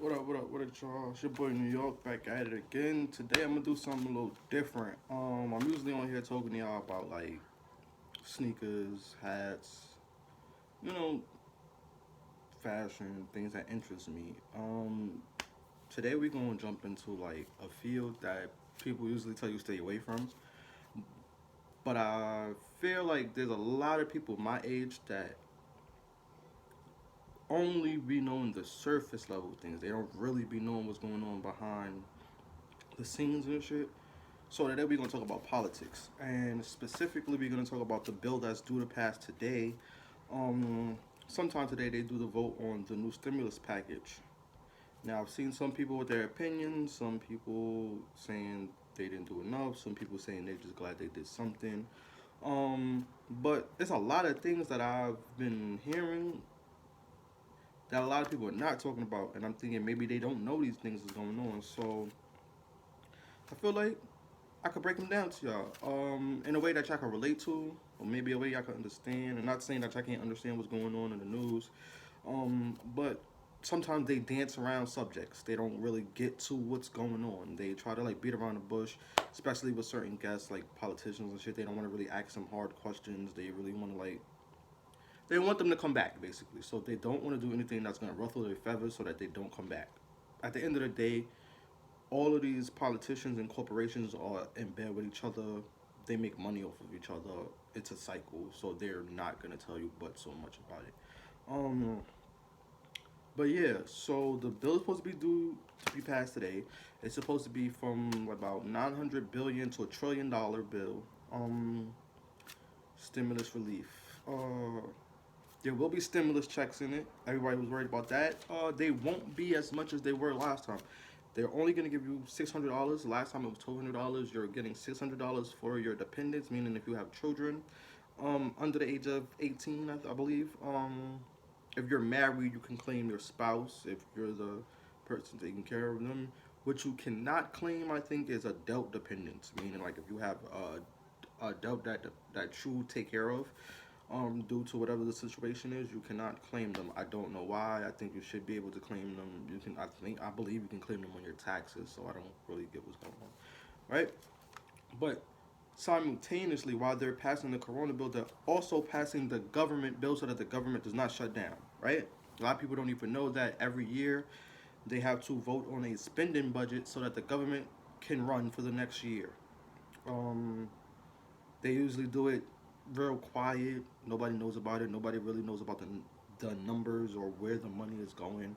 What up, y'all? It's your boy New York back at it again. Today I'm gonna do something a little different. I'm usually on here talking to y'all about like sneakers, hats, you know, fashion, things that interest me. Today we're gonna jump into like a field that people usually tell you stay away from. But I feel like there's a lot of people my age that only be knowing the surface level things. They don't really be knowing what's going on behind the scenes and shit. So today we're gonna talk about politics, and specifically we're gonna talk about the bill that's due to pass today. Um, Sometime today they do the vote on the new stimulus package. Now I've seen some people with their opinions, some people saying they didn't do enough, some people saying they're just glad they did something. But there's a lot of things that I've been hearing that a lot of people are not talking about, and I'm thinking maybe they don't know these things is going on. So I feel like I could break them down to y'all in a way that y'all can relate to, or maybe a way y'all can understand. And not saying that y'all can't understand what's going on in the news, but sometimes they dance around subjects. They don't really get to what's going on. They try to like beat around the bush, especially with certain guests like politicians and shit. They don't want to really ask them hard questions. They really want to like they want them to come back basically. So they don't want to do anything that's gonna ruffle their feathers so that they don't come back. At the end of the day, all of these politicians and corporations are in bed with each other. They make money off of each other. It's a cycle, so they're not gonna tell you but so much about it. Um, but yeah, so the bill is supposed to be due to be passed today. It's supposed to be from about 900 billion to $1 trillion bill. Stimulus relief. There will be stimulus checks in it. Everybody was worried about that. They won't be as much as they were last time. They're only going to give you $600. Last time it was $1,200. You're getting $600 for your dependents, meaning if you have children under the age of 18, I believe. If you're married, you can claim your spouse if you're the person taking care of them. What you cannot claim, I think, is adult dependents, meaning like if you have a adult that you take care of, due to whatever the situation is, you cannot claim them. I don't know why. I think you should be able to claim them. You can. I believe you can claim them on your taxes. So I don't really get what's going on, right? But simultaneously, while they're passing the Corona bill, they're also passing the government bill so that the government does not shut down, right? A lot of people don't even know that every year they have to vote on a spending budget so that the government can run for the next year. Um, they usually do it real quiet. Nobody knows about it. Nobody really knows about the numbers or where the money is going.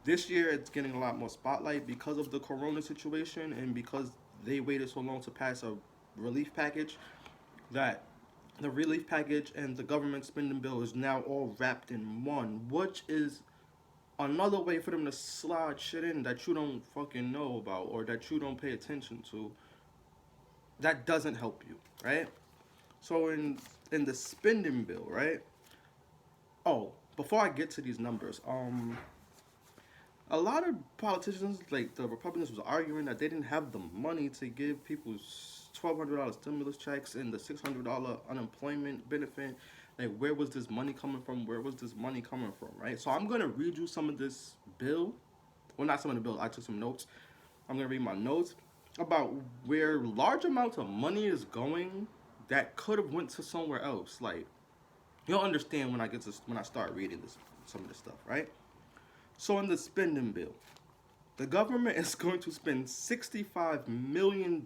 This year, it's getting a lot more spotlight because of the Corona situation and because they waited so long to pass a relief package that the relief package and the government spending bill is now all wrapped in one, which is another way for them to slide shit in that you don't fucking know about or that you don't pay attention to. That doesn't help you, right? So in the spending bill, right? Oh, before I get to these numbers, a lot of politicians, like the Republicans, was arguing that they didn't have the money to give people $1,200 stimulus checks and the $600 unemployment benefit. Like, where was this money coming from? Where was this money coming from? Right. So I'm gonna read you some of this bill. Well, not some of the bill. I took some notes. I'm gonna read my notes about where large amounts of money is going that could have went to somewhere else. Like, you'll understand when I start reading this some of this stuff, right? So in the spending bill, the government is going to spend $65 million.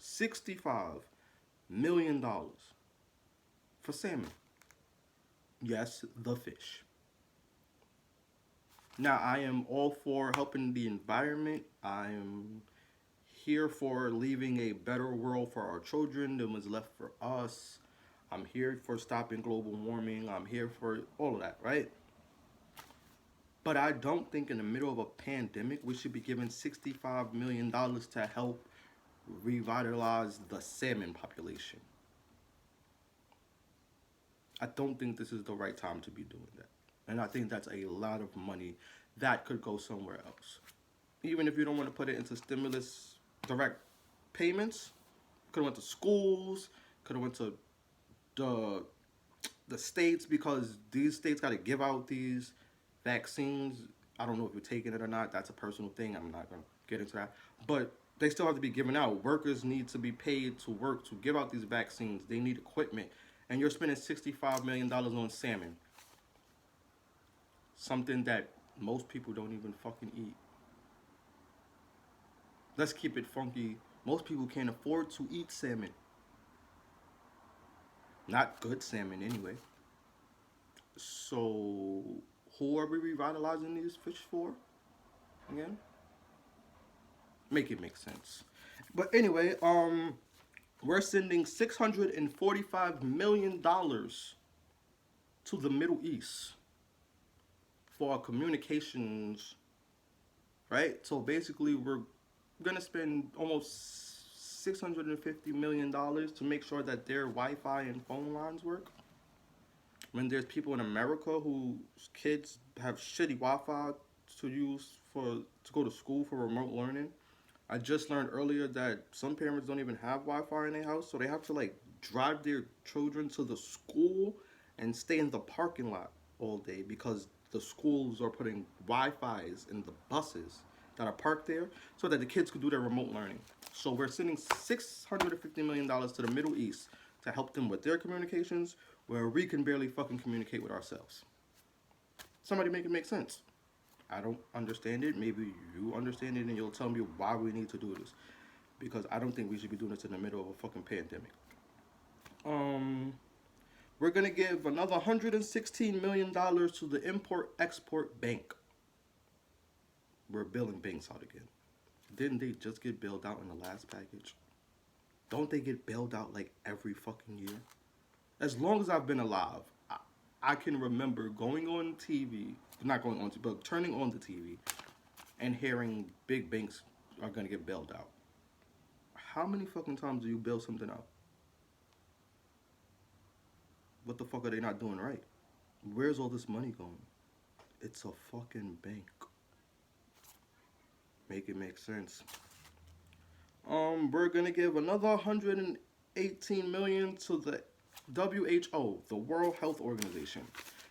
$65 million for salmon. Yes, the fish. Now I am all for helping the environment. I am here for leaving a better world for our children than was left for us. I'm here for stopping global warming. I'm here for all of that, right? But I don't think in the middle of a pandemic we should be giving $65 million to help revitalize the salmon population. I don't think this is the right time to be doing that. And I think that's a lot of money that could go somewhere else. Even if you don't want to put it into stimulus direct payments, could have went to schools, could have went to the the states because these states got to give out these. Vaccines, I don't know if you're taking it or not. That's a personal thing. I'm not going to get into that. But they still have to be given out. Workers need to be paid to work to give out these vaccines. They need equipment. And you're spending $65 million on salmon. Something that most people don't even fucking eat. Let's keep it funky. Most people can't afford to eat salmon. Not good salmon, anyway. So, who are we revitalizing these fish for? Again? Make it make sense. But anyway, we're sending $645 million to the Middle East for our communications, right? So basically, we're gonna spend almost $650 million to make sure that their Wi-Fi and phone lines work. When there's people in America whose kids have shitty Wi-Fi to use to go to school for remote learning. I just learned earlier that some parents don't even have Wi-Fi in their house, so they have to like drive their children to the school and stay in the parking lot all day because the schools are putting Wi-Fi's in the buses that are parked there so that the kids could do their remote learning. So we're sending $650 million to the Middle East to help them with their communications where we can barely fucking communicate with ourselves. Somebody make it make sense. I don't understand it. Maybe you understand it and you'll tell me why we need to do this. Because I don't think we should be doing this in the middle of a fucking pandemic. We're gonna give another $116 million to the Import-Export Bank. We're billing banks out again. Didn't they just get bailed out in the last package? Don't they get bailed out like every fucking year? As long as I've been alive, I can remember going on TV, not going on TV, but turning on the TV and hearing big banks are gonna get bailed out. How many fucking times do you bail something out? What the fuck are they not doing right? Where's all this money going? It's a fucking bank. Make it make sense. We're gonna give another $118 million to the WHO, the World Health Organization.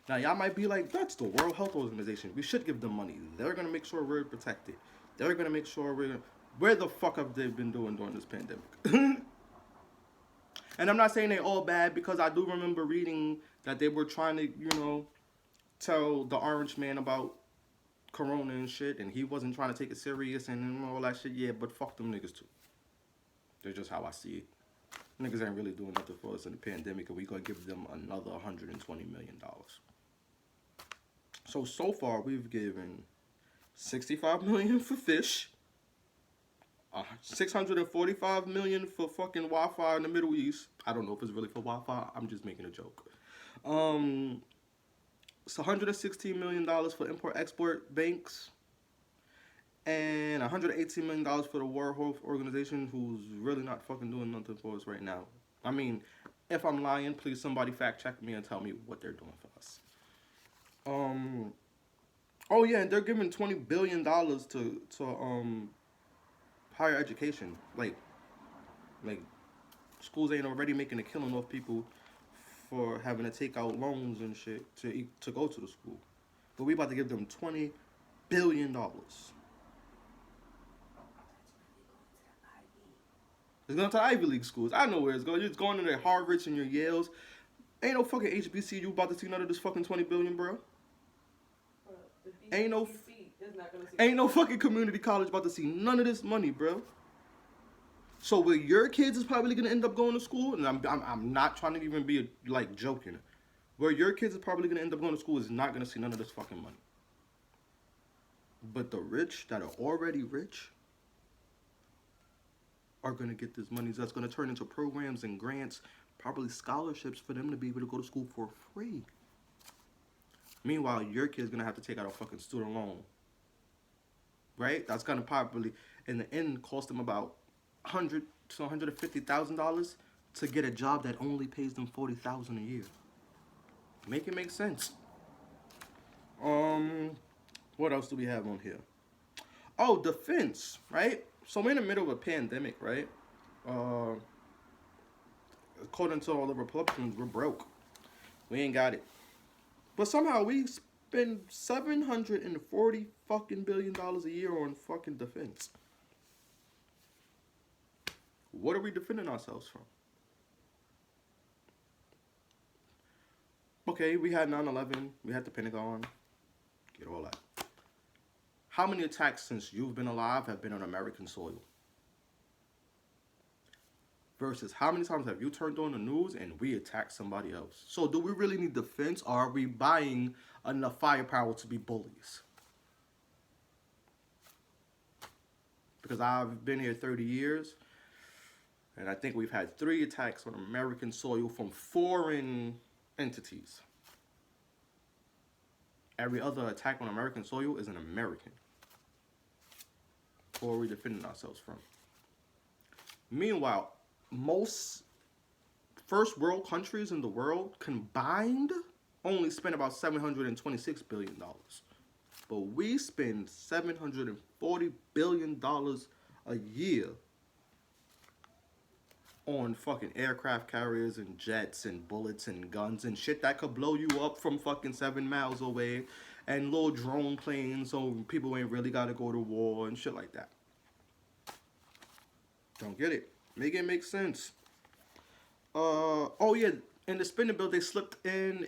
Now, y'all might be like, that's the World Health Organization. We should give them money. They're going to make sure we're protected. They're going to make sure we're... Where the fuck have they been doing during this pandemic? And I'm not saying they all bad because I do remember reading that they were trying to, tell the orange man about corona and shit, and he wasn't trying to take it serious and all that shit. Yeah, but fuck them niggas too. That's just how I see it. Niggas ain't really doing nothing for us in the pandemic, and we gonna give them another $120 million. So far, we've given $65 million for fish, $645 million for fucking Wi-Fi in the Middle East. I don't know if it's really for Wi-Fi. I'm just making a joke. It's $116 million for Import-Export banks. And $118 million for the World Health Organization, who's really not fucking doing nothing for us right now. I mean, if I'm lying, please somebody fact check me and tell me what they're doing for us. Oh yeah, and they're giving $20 billion to higher education. Like schools ain't already making a killing off people for having to take out loans and shit to go to the school, but we about to give them $20 billion. It's going to Ivy League schools. I know where it's going. It's going to their Harvards and your Yales. Ain't no fucking HBCU about to see none of this fucking $20 billion, bro. Ain't no fucking community college about to see none of this money, bro. So where your kids is probably gonna end up going to school, and I'm not trying to even be like joking. Where your kids is probably gonna end up going to school is not gonna see none of this fucking money. But the rich that are already rich are going to get this money that's going to turn into programs and grants, probably scholarships for them to be able to go to school for free. Meanwhile, your kid's going to have to take out a fucking student loan. Right? That's going to probably, in the end, cost them about $100,000 to $150,000 to get a job that only pays them $40,000 a year. Make it make sense. What else do we have on here? Oh, defense, right? So we're in the middle of a pandemic, right? According to all the Republicans, we're broke. We ain't got it. But somehow we spend $740 fucking billion a year on fucking defense. What are we defending ourselves from? Okay, we had 9/11, we had the Pentagon, get all that. How many attacks since you've been alive have been on American soil? Versus how many times have you turned on the news and we attacked somebody else? So do we really need defense, or are we buying enough firepower to be bullies? Because I've been here 30 years, and I think we've had 3 attacks on American soil from foreign entities. Every other attack on American soil is an American. Who are we defending ourselves from? Meanwhile, most first world countries in the world combined only spend about $726 billion. But we spend $740 billion a year on fucking aircraft carriers and jets and bullets and guns and shit that could blow you up from fucking 7 miles away, and little drone planes so people ain't really gotta go to war and shit like that. Don't get it. Make it make sense. Oh yeah, in the spending bill they slipped in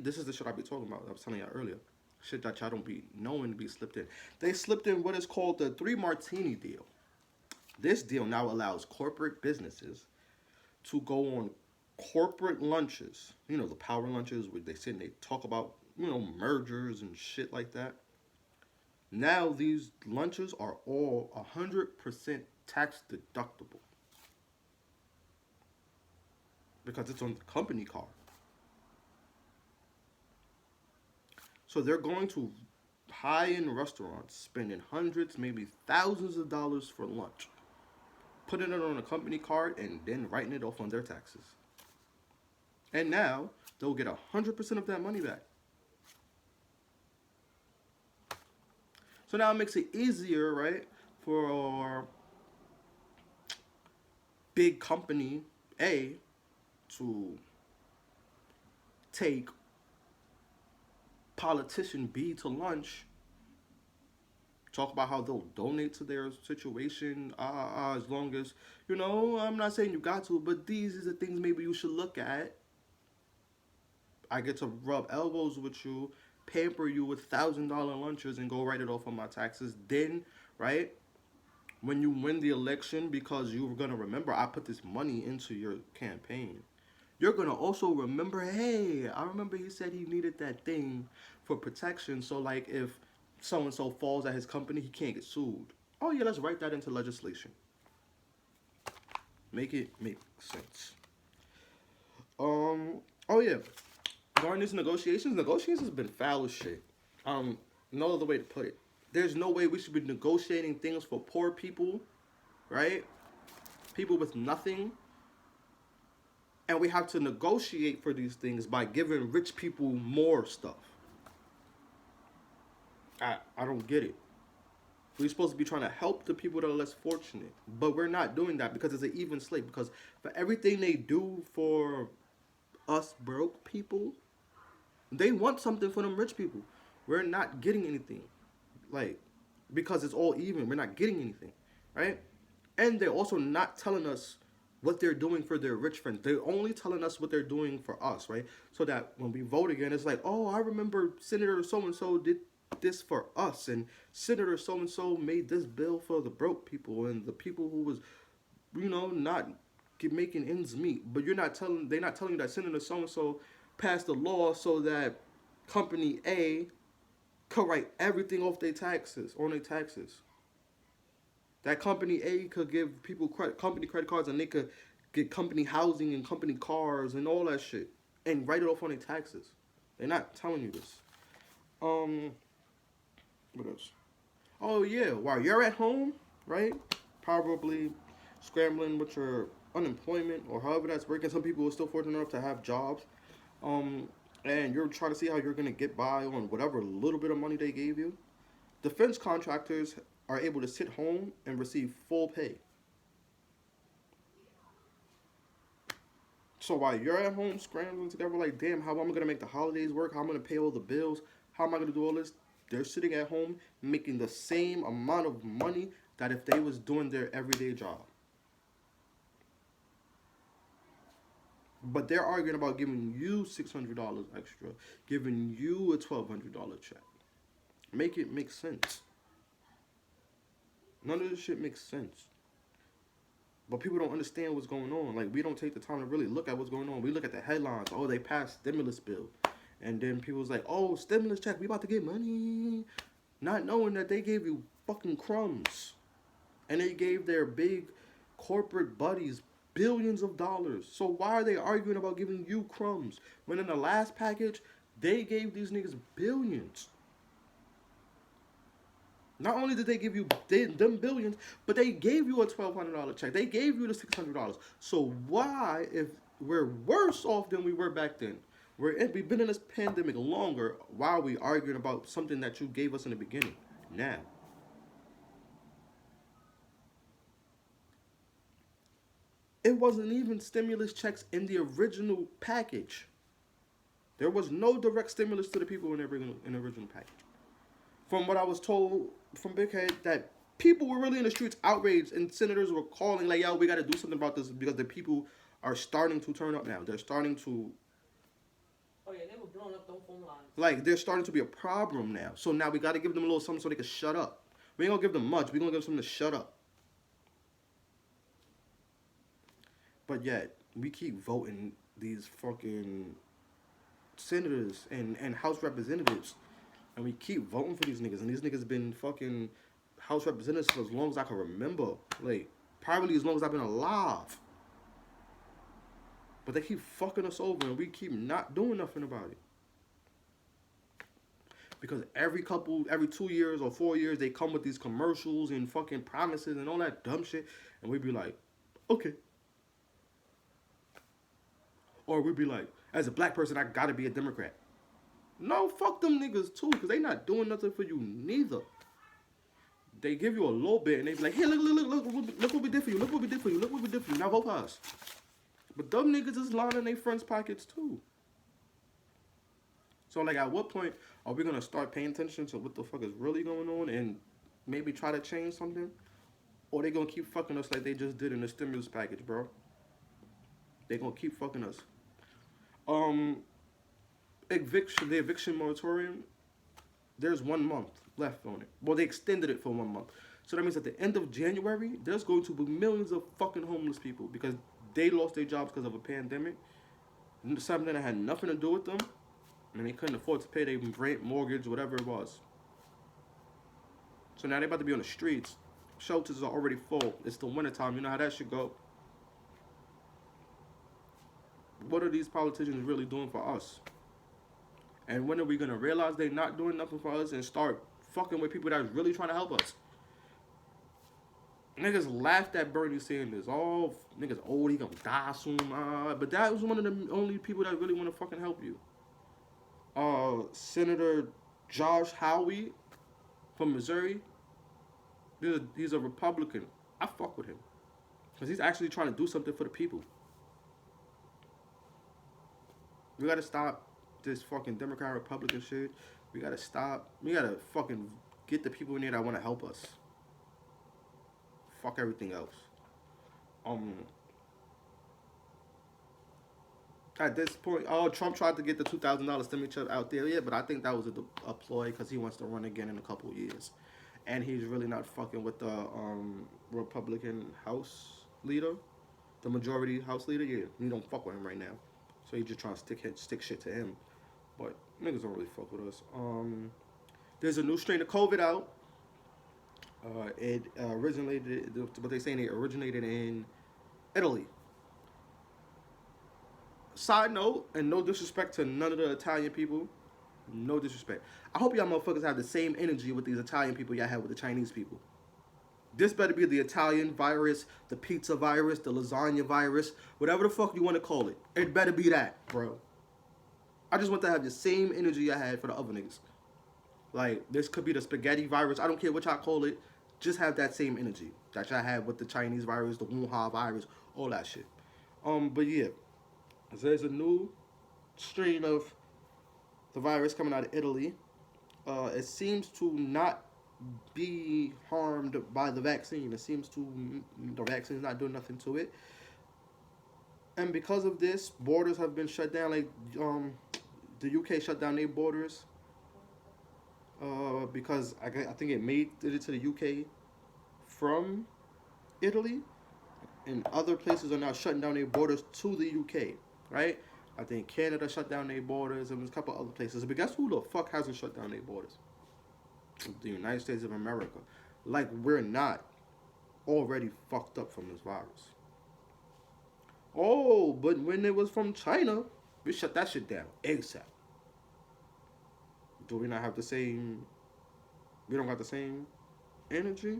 this is the shit I be talking about. I was telling y'all earlier. Shit that y'all don't be knowing to be slipped in. They slipped in what is called the 3 Martini deal. This deal now allows corporate businesses to go on corporate lunches. You know, the power lunches where they sit and they talk about, you know, mergers and shit like that. Now these lunches are all 100% tax deductible. Because it's on the company card. So they're going to high-end restaurants spending hundreds, maybe thousands of dollars for lunch, putting it on a company card and then writing it off on their taxes. And now they'll get 100% of that money back. So now it makes it easier, right, for big company A to take politician B to lunch, talk about how they'll donate to their situation, as long as, you know, I'm not saying you got to, but these are the things maybe you should look at. I get to rub elbows with you, pamper you with $1,000 lunches and go write it off on my taxes. Then, right, when you win the election, because you're going to remember I put this money into your campaign, you're going to also remember, hey, I remember he said he needed that thing for protection. So, like, if so-and-so falls at his company, he can't get sued. Oh, yeah, let's write that into legislation. Make it make sense. Oh, yeah. During these negotiations has been foul as shit. No other way to put it. There's no way we should be negotiating things for poor people, right? People with nothing. And we have to negotiate for these things by giving rich people more stuff. I don't get it. We're supposed to be trying to help the people that are less fortunate. But we're not doing that because it's an even slate. Because for everything they do for us broke people, they want something for them rich people. We're not getting anything. Like, because it's all even. We're not getting anything. Right? And they're also not telling us what they're doing for their rich friends. They're only telling us what they're doing for us, right? So that when we vote again, it's like, oh, I remember Senator so-and-so did this for us, and Senator so-and-so made this bill for the broke people and the people who was, you know, not making ends meet. But they're not telling you that Senator so-and-so passed a law so that company A could write everything off their taxes, on their taxes. That company A could give people company credit cards, and they could get company housing and company cars and all that shit and write it off on their taxes. They're not telling you this. What else? Oh yeah, while you're at home, right? Probably scrambling with your unemployment or however that's working. Some people are still fortunate enough to have jobs. And you're trying to see how you're gonna get by on whatever little bit of money they gave you. Defense contractors are able to sit home and receive full pay. So while you're at home scrambling together, like, damn, how am I gonna make the holidays work? How am I gonna pay all the bills? How am I gonna do all this? They're sitting at home making the same amount of money that if they was doing their everyday job. But they're arguing about giving you $600 extra, giving you a $1,200 check. Make it make sense. None of this shit makes sense. But people don't understand what's going on. Like, we don't take the time to really look at what's going on. We look at the headlines. Oh, they passed stimulus bill. And then people's like, oh, stimulus check. We about to get money. Not knowing that they gave you fucking crumbs. And they gave their big corporate buddies billions of dollars. So why are they arguing about giving you crumbs? When in the last package, they gave these niggas billions. Not only did they give you them billions, but they gave you a $1,200 check. They gave you the $600. So why, if we're worse off than we were back then, we've been in this pandemic longer, why are we arguing about something that you gave us in the beginning now? It wasn't even stimulus checks in the original package. There was no direct stimulus to the people in the original package. From what I was told from Big Head, that people were really in the streets outraged, and senators were calling like, yo, we got to do something about this because the people are starting to turn up now. They're starting to... Oh yeah, they were blowing up those phone lines. Like, they're starting to be a problem now. So now we got to give them a little something so they can shut up. We ain't going to give them much. We're going to give them something to shut up. But yet, we keep voting these fucking senators and House representatives. And we keep voting for these niggas. And these niggas been fucking House representatives for as long as I can remember. Like, probably as long as I've been alive. But they keep fucking us over and we keep not doing nothing about it. Because every 2 years or 4 years, they come with these commercials and fucking promises and all that dumb shit. And we be like, okay. Or we'd be like, as a black person, I gotta be a Democrat. No, fuck them niggas too, because they not doing nothing for you neither. They give you a little bit and they be like, hey, look what we did for you, look what we did for you, look what we did for you, now vote for us. But them niggas is lining their friends' pockets too. So like, at what point are we gonna start paying attention to what the fuck is really going on and maybe try to change something? Or they gonna keep fucking us like they just did in the stimulus package, bro? They gonna keep fucking us. The eviction moratorium, there's 1 month left on it. Well, they extended it for 1 month. So that means at the end of January, there's going to be millions of fucking homeless people because they lost their jobs because of a pandemic. Something that had nothing to do with them. And they couldn't afford to pay their rent, mortgage, whatever it was. So now they're about to be on the streets. Shelters are already full. It's the wintertime. You know how that should go. What are these politicians really doing for us? And when are we going to realize they're not doing nothing for us and start fucking with people that's really trying to help us? Niggas laughed at Bernie Sanders. Oh, niggas old, he gonna die soon. But that was one of the only people that really want to fucking help you. Senator Josh Hawley from Missouri. He's a Republican. I fuck with him. Because he's actually trying to do something for the people. We gotta stop this fucking Democrat Republican shit. We gotta stop. We gotta fucking get the people in there that want to help us. Fuck everything else. At this point, Trump tried to get the $2,000 stimulus check out there, yeah, but I think that was a ploy because he wants to run again in a couple of years, and he's really not fucking with the Republican House leader, the majority House leader. Yeah, he don't fuck with him right now, so he's just trying to stick shit to him. But niggas don't really fuck with us. There's a new strain of COVID out. It originated, what they saying, it originated in Italy. Side note, and no disrespect to none of the Italian people, no disrespect. I hope y'all motherfuckers have the same energy with these Italian people y'all have with the Chinese people. This better be the Italian virus, the pizza virus, the lasagna virus, whatever the fuck you want to call it. It better be that, bro. I just want to have the same energy I had for the other niggas. Like, this could be the spaghetti virus. I don't care what y'all call it. Just have that same energy that y'all had with the Chinese virus, the Wuhan virus, all that shit. But yeah, there's a new strain of the virus coming out of Italy. it seems to not be harmed by the vaccine. It seems to the vaccine's not doing nothing to it, and because of this, borders have been shut down. Like the UK shut down their borders because I think it made it to the UK from Italy, and other places are now shutting down their borders to the UK. Right? I think Canada shut down their borders, and there's a couple other places. But guess who the fuck hasn't shut down their borders? The United States of America. Like we're not already fucked up from this virus. Oh, but when it was from China, we shut that shit down ASAP. Do we not have the same? We don't got the same energy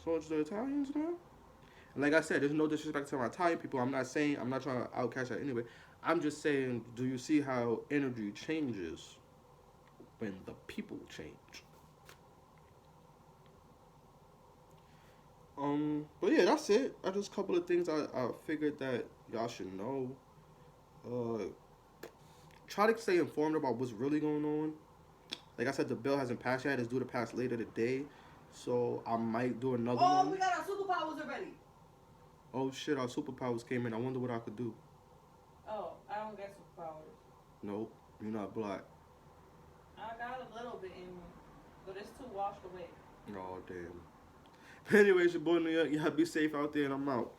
towards the Italians now. And like I said, there's no disrespect to my Italian people. I'm not saying I'm not trying to outcast that anyway. I'm just saying, do you see how energy changes when the people change? But yeah, that's it. I just a couple of things I figured that y'all should know. Uh, Try to stay informed about what's really going on. Like I said, the bill hasn't passed yet. It's due to pass later today, so I might do another Oh, one. we got our superpowers already. Oh shit, our superpowers came in. I wonder what I could do. Oh, I don't get superpowers. Nope, you're not black. I got a little bit in me, but it's too washed away. Oh damn. Anyways, your boy New York. Y'all be safe out there, and I'm out.